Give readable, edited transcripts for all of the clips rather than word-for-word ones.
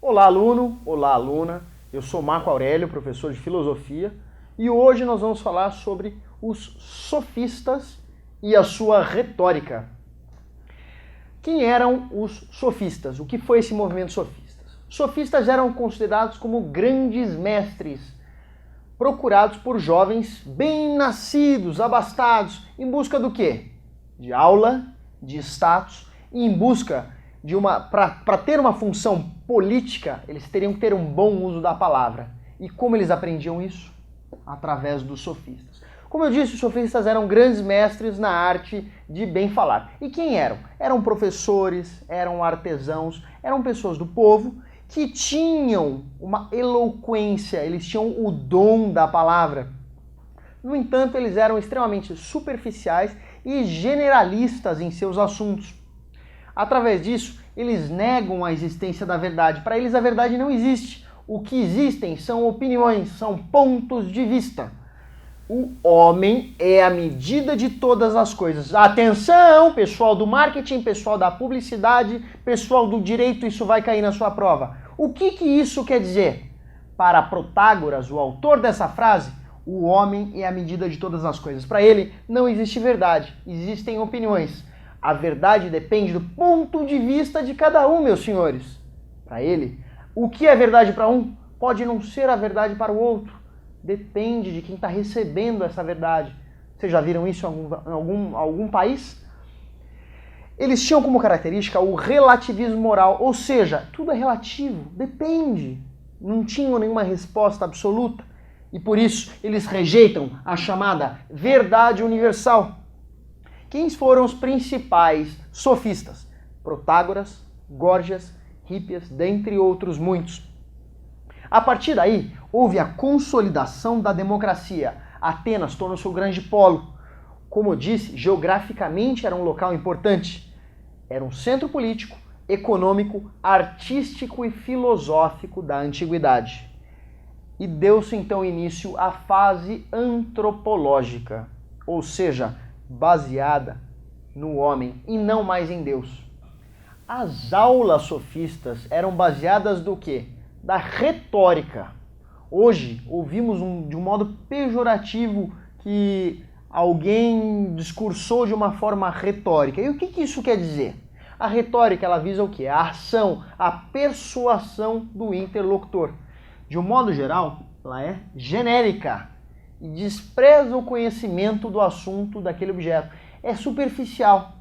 Olá, aluno! Olá, aluna! Eu sou Marco Aurélio, professor de filosofia, e hoje nós vamos falar sobre os sofistas e a sua retórica. Quem eram os sofistas? O que foi esse movimento sofistas? Sofistas eram considerados como grandes mestres, procurados por jovens bem nascidos, abastados, em busca do quê? De aula, de status, e em busca de para ter uma função política, eles teriam que ter um bom uso da palavra. E como eles aprendiam isso? Através dos sofistas. Como eu disse, os sofistas eram grandes mestres na arte de bem falar. E quem eram? Eram professores, eram artesãos, eram pessoas do povo que tinham uma eloquência, eles tinham o dom da palavra. No entanto, eles eram extremamente superficiais e generalistas em seus assuntos. Através disso, eles negam a existência da verdade. Para eles, a verdade não existe. O que existem são opiniões, são pontos de vista. O homem é a medida de todas as coisas. Atenção, pessoal do marketing, pessoal da publicidade, pessoal do direito, isso vai cair na sua prova. O que isso quer dizer? Para Protágoras, o autor dessa frase, o homem é a medida de todas as coisas. Para ele, não existe verdade, existem opiniões. A verdade depende do ponto de vista de cada um, meus senhores. Para ele, o que é verdade para um pode não ser a verdade para o outro. Depende de quem está recebendo essa verdade. Vocês já viram isso em algum país? Eles tinham como característica o relativismo moral, ou seja, tudo é relativo, depende. Não tinham nenhuma resposta absoluta. E por isso eles rejeitam a chamada verdade universal. Quem foram os principais sofistas? Protágoras, Górgias, Hípias, dentre outros muitos. A partir daí, houve a consolidação da democracia. Atenas tornou-se o grande polo. Como eu disse, geograficamente era um local importante. Era um centro político, econômico, artístico e filosófico da antiguidade. E deu-se então início à fase antropológica, ou seja, baseada no homem e não mais em Deus. As aulas sofistas eram baseadas do quê? Da retórica. Hoje ouvimos de um modo pejorativo que alguém discursou de uma forma retórica. E o que isso quer dizer? A retórica ela visa o quê? A ação, a persuasão do interlocutor. De um modo geral, ela é genérica e despreza o conhecimento do assunto daquele objeto. É superficial.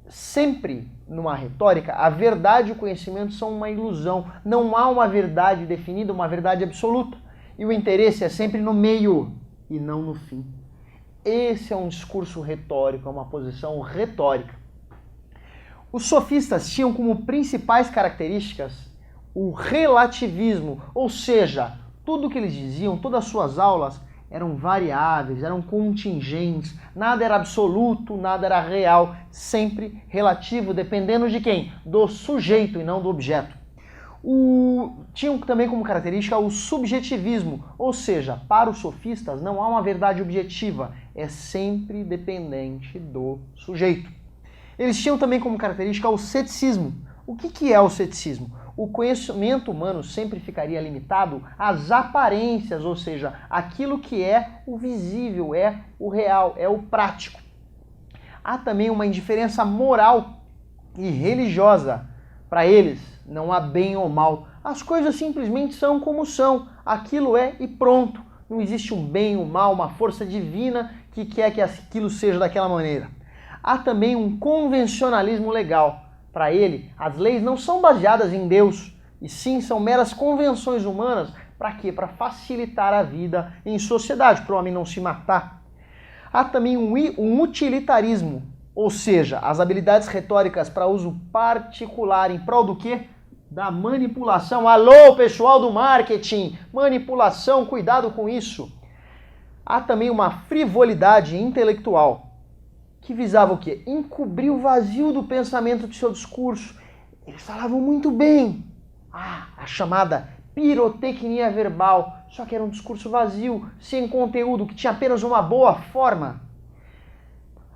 Sempre numa retórica, a verdade e o conhecimento são uma ilusão. Não há uma verdade definida, uma verdade absoluta. E o interesse é sempre no meio e não no fim. Esse é um discurso retórico, é uma posição retórica. Os sofistas tinham como principais características o relativismo, ou seja, tudo o que eles diziam, todas as suas aulas eram variáveis, eram contingentes, nada era absoluto, nada era real, sempre relativo, dependendo de quem? Do sujeito e não do objeto. Tinham também como característica o subjetivismo, ou seja, para os sofistas não há uma verdade objetiva, é sempre dependente do sujeito. Eles tinham também como característica o ceticismo. O que é o ceticismo? O conhecimento humano sempre ficaria limitado às aparências, ou seja, aquilo que é o visível, é o real, é o prático. Há também uma indiferença moral e religiosa. Para eles, não há bem ou mal. As coisas simplesmente são como são. Aquilo é e pronto. Não existe um bem ou mal, uma força divina que quer que aquilo seja daquela maneira. Há também um convencionalismo legal. Para ele, as leis não são baseadas em Deus, e sim são meras convenções humanas. Para quê? Para facilitar a vida em sociedade, para o homem não se matar. Há também um utilitarismo, ou seja, as habilidades retóricas para uso particular em prol do quê? Da manipulação. Alô, pessoal do marketing! Manipulação, cuidado com isso. Há também uma frivolidade intelectual, que visava o quê? Encobrir o vazio do pensamento de seu discurso. Eles falavam muito bem. A chamada pirotecnia verbal. Só que era um discurso vazio, sem conteúdo, que tinha apenas uma boa forma.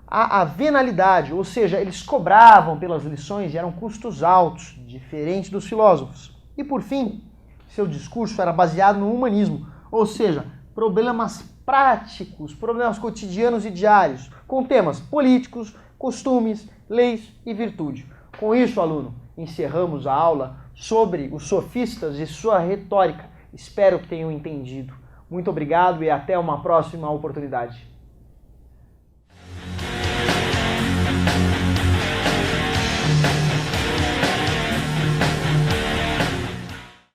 a venalidade, ou seja, eles cobravam pelas lições e eram custos altos, diferente dos filósofos. E por fim, seu discurso era baseado no humanismo, ou seja, problemas práticos, problemas cotidianos e diários, com temas políticos, costumes, leis e virtude. Com isso, aluno, encerramos a aula sobre os sofistas e sua retórica. Espero que tenham entendido. Muito obrigado e até uma próxima oportunidade.